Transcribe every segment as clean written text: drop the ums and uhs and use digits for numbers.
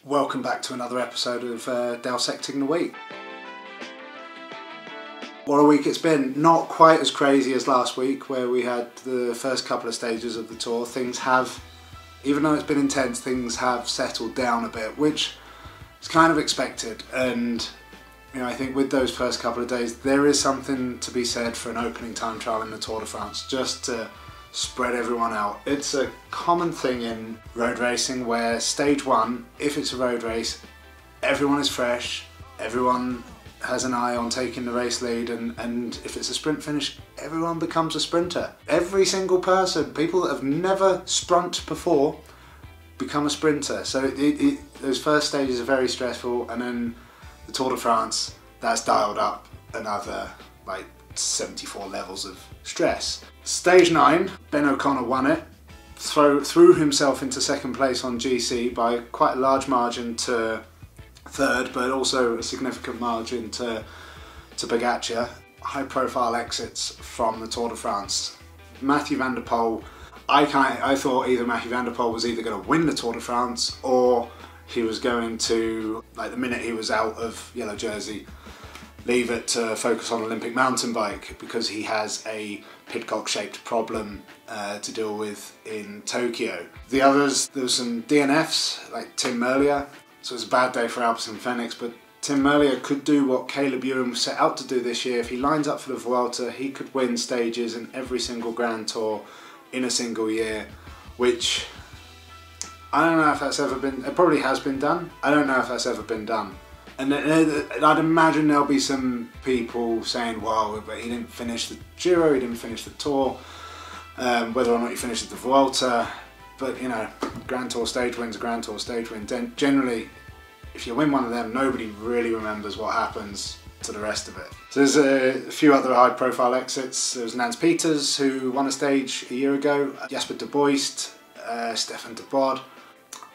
Welcome back to another episode of Dissecting the Week. What a week it's been. Not quite as crazy as last week where we had the first couple of stages of the tour. Things have, even though it's been intense, things have settled down a bit, which is kind of expected. And I think with those first couple of days there is something to be said for an opening time trial in the Tour de France, just to spread everyone out. It's a common thing in road racing where stage one, if it's a road race, everyone is fresh, everyone has an eye on taking the race lead, and if it's a sprint finish, everyone becomes a sprinter. Every single person, people that have never sprint before, become a sprinter. So those first stages are very stressful, and then the Tour de France, that's dialed up another like 74 levels of stress. Stage 9, Ben O'Connor won it, threw himself into second place on GC by quite a large margin to third, but also a significant margin to Pogacar. High profile exits from the Tour de France. Mathieu van der Poel, I thought either Mathieu van der Poel was either going to win the Tour de France or he was going to, like the minute he was out of yellow jersey, leave it to focus on Olympic mountain bike, because he has a pidcock shaped problem to deal with in Tokyo. The others, there was some DNFs like Tim Merlier, so it was a bad day for Alpecin Fenix, but Tim Merlier could do what Caleb Ewan set out to do this year. If he lines up for the Vuelta, he could win stages in every single Grand Tour in a single year, which I don't know if that's ever been, it probably has been done, I don't know if that's ever been done. And I'd imagine there'll be some people saying, well, but he didn't finish the Giro, he didn't finish the Tour, whether or not he finishes the Vuelta. But Grand Tour stage win's a Grand Tour stage win. Generally, if you win one of them, nobody really remembers what happens to the rest of it. So there's a few other high profile exits. There was Nance Peters, who won a stage a year ago, Jasper de Boist, Stefan de Bod,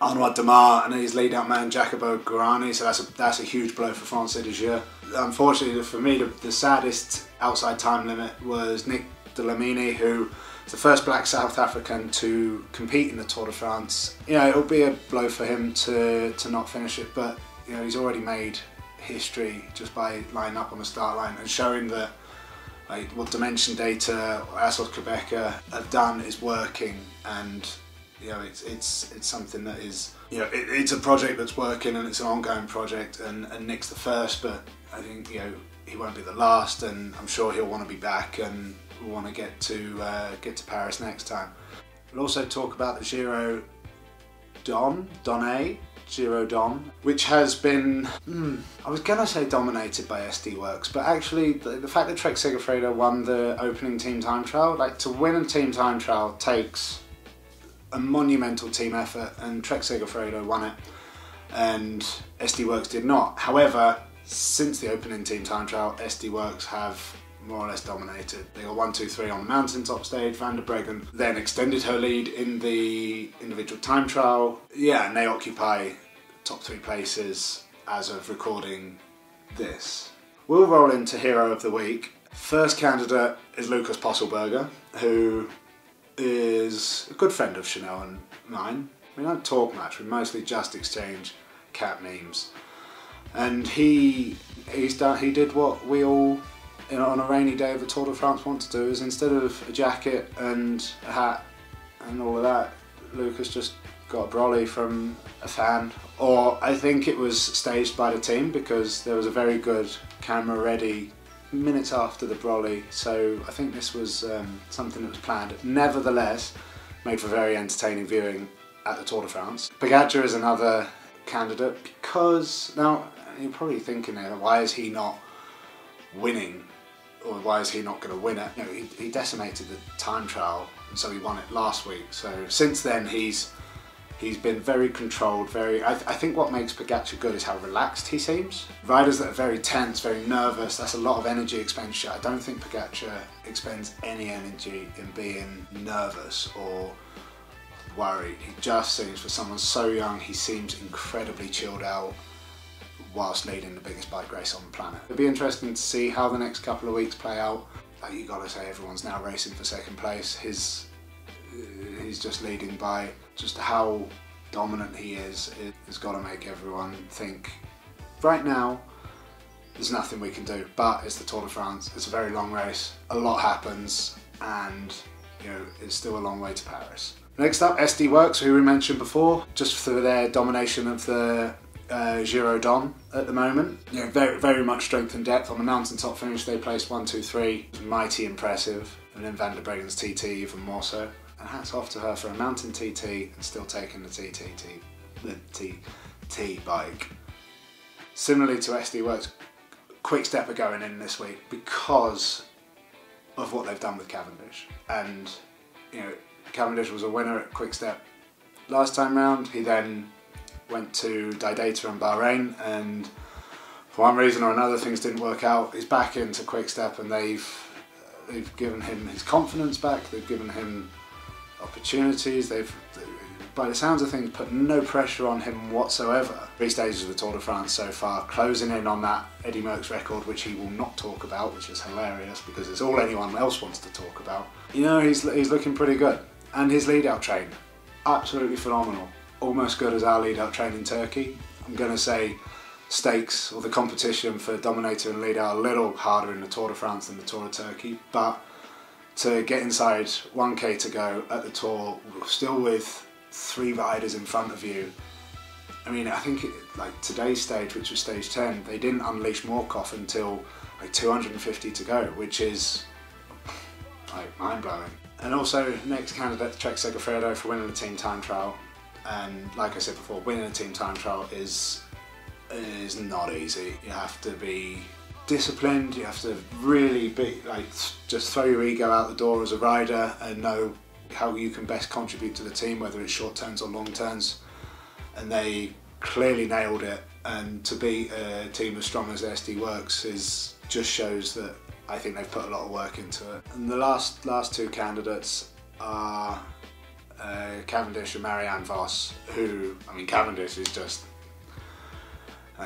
Arnaud Demar, and his lead-out man Jacopo Guarani, so that's a huge blow for France de Giro. Unfortunately for me, the saddest outside time limit was Nick de Lamini, who is the first black South African to compete in the Tour de France. It'll be a blow for him to not finish it, but he's already made history just by lining up on the start line and showing that what dimension data or Assos Quebecer have done is working, and it's something that is, it's a project that's working, and it's an ongoing project, and Nick's the first, but I think, he won't be the last, and I'm sure he'll want to be back and want to get to Paris next time. We'll also talk about the Giro Giro Don, which has been, I was going to say dominated by SD Works, but actually the fact that Trek Segafredo won the opening team time trial, to win a team time trial takes a monumental team effort, and Trek Segafredo won it and SD Works did not. However, since the opening team time trial, SD Works have more or less dominated. They got 1, 2, 3 on the mountaintop stage. Van der Breggen then extended her lead in the individual time trial. Yeah, and they occupy top 3 places as of recording this. We'll roll into Hero of the Week. First candidate is Lucas Posselberger, who is a good friend of Chanel and mine. We don't talk much, we mostly just exchange cat memes. And he did what we all, on a rainy day of the Tour de France, want to do, is instead of a jacket and a hat and all of that, Lucas just got a brolly from a fan. Or I think it was staged by the team, because there was a very good camera ready minutes after the brolly, so I think this was something that was planned. Nevertheless, made for very entertaining viewing at the Tour de France. Pogacar is another candidate, because, now you're probably thinking there, why is he not winning, or why is he not going to win it? He decimated the time trial, and so he won it last week. So since then he's been very controlled, I think what makes Pogacar good is how relaxed he seems. Riders that are very tense, very nervous, that's a lot of energy expenditure. I don't think Pogacar expends any energy in being nervous or worried. He just seems, for someone so young, he seems incredibly chilled out whilst leading the biggest bike race on the planet. It'll be interesting to see how the next couple of weeks play out. Like, you gotta say, everyone's now racing for second place. He's just leading by just how dominant he is, it has got to make everyone think, right now, there's nothing we can do. But it's the Tour de France, it's a very long race, a lot happens, and you know, it's still a long way to Paris. Next up, SD Worx, who we mentioned before, just for their domination of the Giro at the moment. You know, very much strength and depth. On the mountaintop finish, they placed 1, 2, 3. Mighty impressive. And then Van der Breggen's TT even more so. And hats off to her for a mountain TT and still taking the TT bike. Similarly to SD Worx, Quick-Step are going in this week because of what they've done with Cavendish. And you know, Cavendish was a winner at Quick-Step last time round. He then went to Didata in Bahrain, and for one reason or another things didn't work out. He's back into Quick-Step, and they've given him his confidence back, they've given him opportunities, they've, by the sounds of things, put no pressure on him whatsoever. 3 stages of the Tour de France so far, closing in on that Eddy Merckx record, which he will not talk about, which is hilarious because it's all anyone else wants to talk about. You know, he's looking pretty good. And his lead-out train, absolutely phenomenal. Almost good as our lead-out train in Turkey. I'm going to say stakes, or the competition for Dominator and lead-out, a little harder in the Tour de France than the Tour of Turkey, but to get inside 1k to go at the Tour, still with 3 riders in front of you. I mean, I think like today's stage, which was stage 10, they didn't unleash Morkov until like 250 to go, which is like mind-blowing. And also, next candidate, Trek Segafredo for winning the team time trial. And like I said before, winning a team time trial is not easy. You have to be disciplined, you have to really be like, just throw your ego out the door as a rider and know how you can best contribute to the team, whether it's short turns or long turns. And they clearly nailed it, and to beat a team as strong as SD Worx just shows that I think they've put a lot of work into it. And the last 2 candidates are Cavendish and Marianne Vos, who, I mean, Cavendish is just,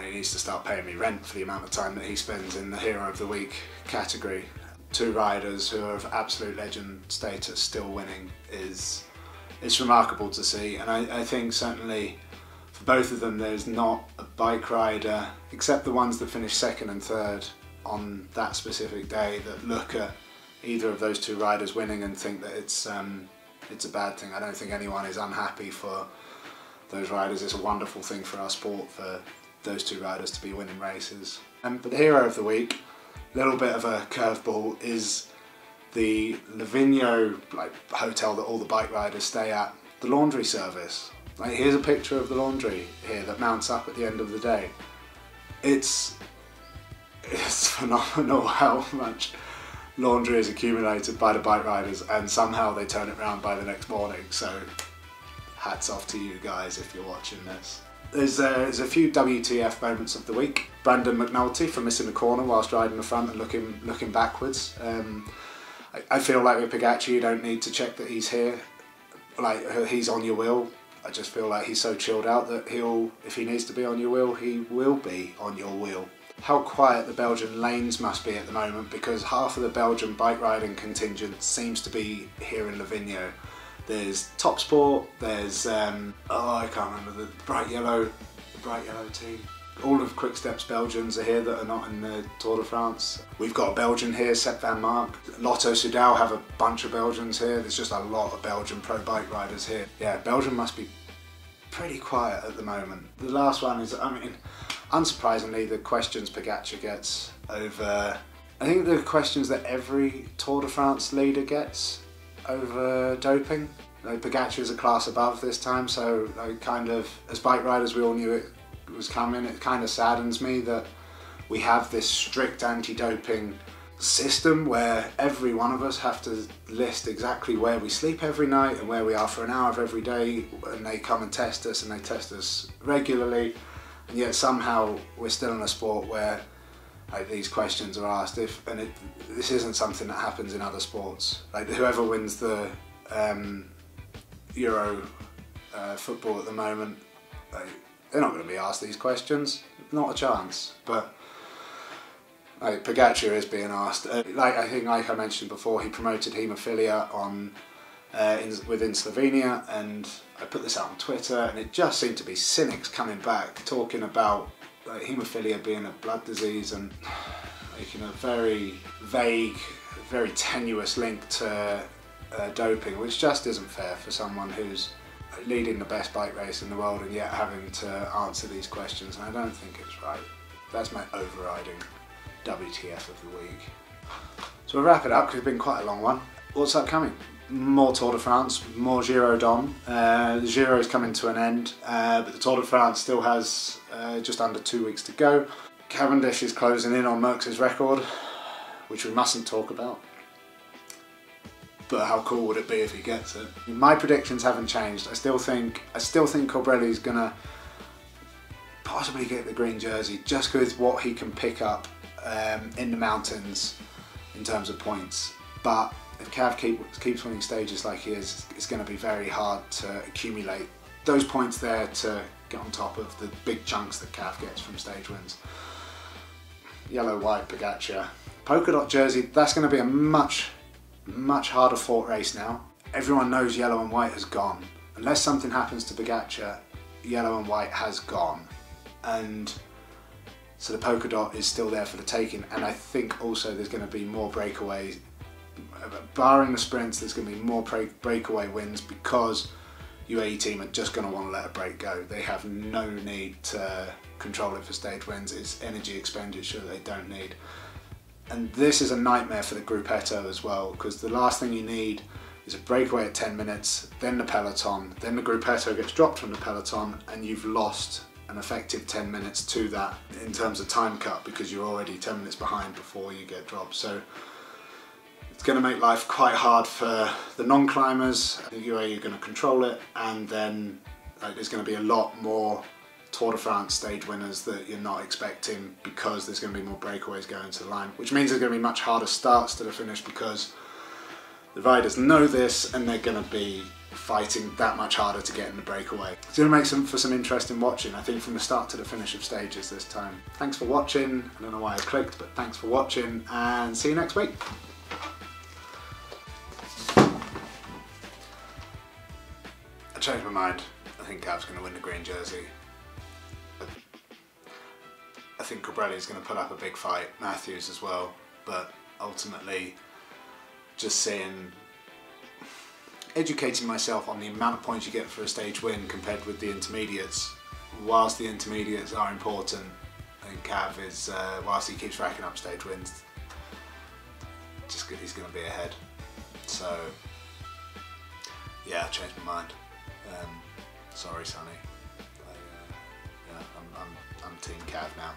he needs to start paying me rent for the amount of time that he spends in the Hero of the Week category. 2 riders who are of absolute legend status still winning it's remarkable to see, and I think certainly for both of them there's not a bike rider, except the ones that finish 2nd and 3rd on that specific day, that look at either of those 2 riders winning and think that it's a bad thing. I don't think anyone is unhappy for those riders. It's a wonderful thing for our sport for those 2 riders to be winning races. But the Hero of the Week, little bit of a curveball, is the Livigno hotel that all the bike riders stay at, the laundry service. Like, here's a picture of the laundry here that mounts up at the end of the day. It's phenomenal how much laundry is accumulated by the bike riders, and somehow they turn it around by the next morning, so hats off to you guys if you're watching this. There's a few WTF moments of the week. Brandon McNulty for missing the corner whilst riding the front and looking backwards. I feel like with Pogacar you don't need to check that he's here, like he's on your wheel. I just feel like he's so chilled out that if he needs to be on your wheel, he will be on your wheel. How quiet the Belgian lanes must be at the moment, because half of the Belgian bike riding contingent seems to be here in Livigno. There's Top Sport, there's I can't remember, the bright yellow team. All of Quick-Step's Belgians are here that are not in the Tour de France. We've got a Belgian here, Sepp van Mark. Lotto Soudal have a bunch of Belgians here. There's just a lot of Belgian pro bike riders here. Yeah, Belgium must be pretty quiet at the moment. The last one is, I mean, unsurprisingly, the questions Pogacar gets over, I think the questions that every Tour de France leader gets over doping. Like, Pogacar is a class above this time, so kind of, as bike riders we all knew it was coming. It kind of saddens me that we have this strict anti-doping system where every one of us have to list exactly where we sleep every night and where we are for an hour of every day, and they come and test us, and they test us regularly, and yet somehow we're still in a sport where these questions are asked. This isn't something that happens in other sports. Like, whoever wins the Euro football at the moment, they're not going to be asked these questions, not a chance. But Pogacar is being asked. I think, like I mentioned before, he promoted haemophilia within Slovenia, and I put this out on Twitter, and it just seemed to be cynics coming back talking about haemophilia being a blood disease and making a very vague, very tenuous link to doping, which just isn't fair for someone who's leading the best bike race in the world and yet having to answer these questions, and I don't think it's right. That's my overriding WTF of the week. So we'll wrap it up because it's been quite a long one. What's upcoming? More Tour de France, more Giro Dom. The Giro is coming to an end, but the Tour de France still has just under 2 weeks to go. Cavendish is closing in on Merckx's record, which we mustn't talk about. But how cool would it be if he gets it? My predictions haven't changed. I still think Colbrelli's gonna possibly get the green jersey just with what he can pick up in the mountains in terms of points. But if Cav keeps winning stages like he is, it's going to be very hard to accumulate those points there to get on top of the big chunks that Cav gets from stage wins. Yellow, white, Pogačar. Polka dot jersey, that's going to be a much harder fought race now. Everyone knows yellow and white has gone. Unless something happens to Pogačar, yellow and white has gone. And so the polka dot is still there for the taking, and I think also there's going to be more breakaways. Barring the sprints, there's going to be more breakaway wins because UAE team are just going to want to let a break go. They have no need to control it for stage wins. It's energy expenditure they don't need. And this is a nightmare for the gruppetto as well, because the last thing you need is a breakaway at 10 minutes, then the peloton, then the gruppetto gets dropped from the peloton, and you've lost an effective 10 minutes to that in terms of time cut because you're already 10 minutes behind before you get dropped. So it's going to make life quite hard for the non-climbers. I think UAE are going to control it, and then there's going to be a lot more Tour de France stage winners that you're not expecting because there's going to be more breakaways going to the line, which means there's going to be much harder starts to the finish because the riders know this and they're going to be fighting that much harder to get in the breakaway. It's going to make for some interesting watching, I think, from the start to the finish of stages this time. Thanks for watching. I don't know why I clicked, but thanks for watching, and see you next week. I changed my mind. I think Cav's going to win the green jersey. I think Colbrelli's going to put up a big fight, Matthews as well, but ultimately just educating myself on the amount of points you get for a stage win compared with the intermediates. Whilst the intermediates are important, I think Cav is, whilst he keeps racking up stage wins, just he's going to be ahead. So yeah, I changed my mind. Sorry, Sonny. I'm Team Cav now.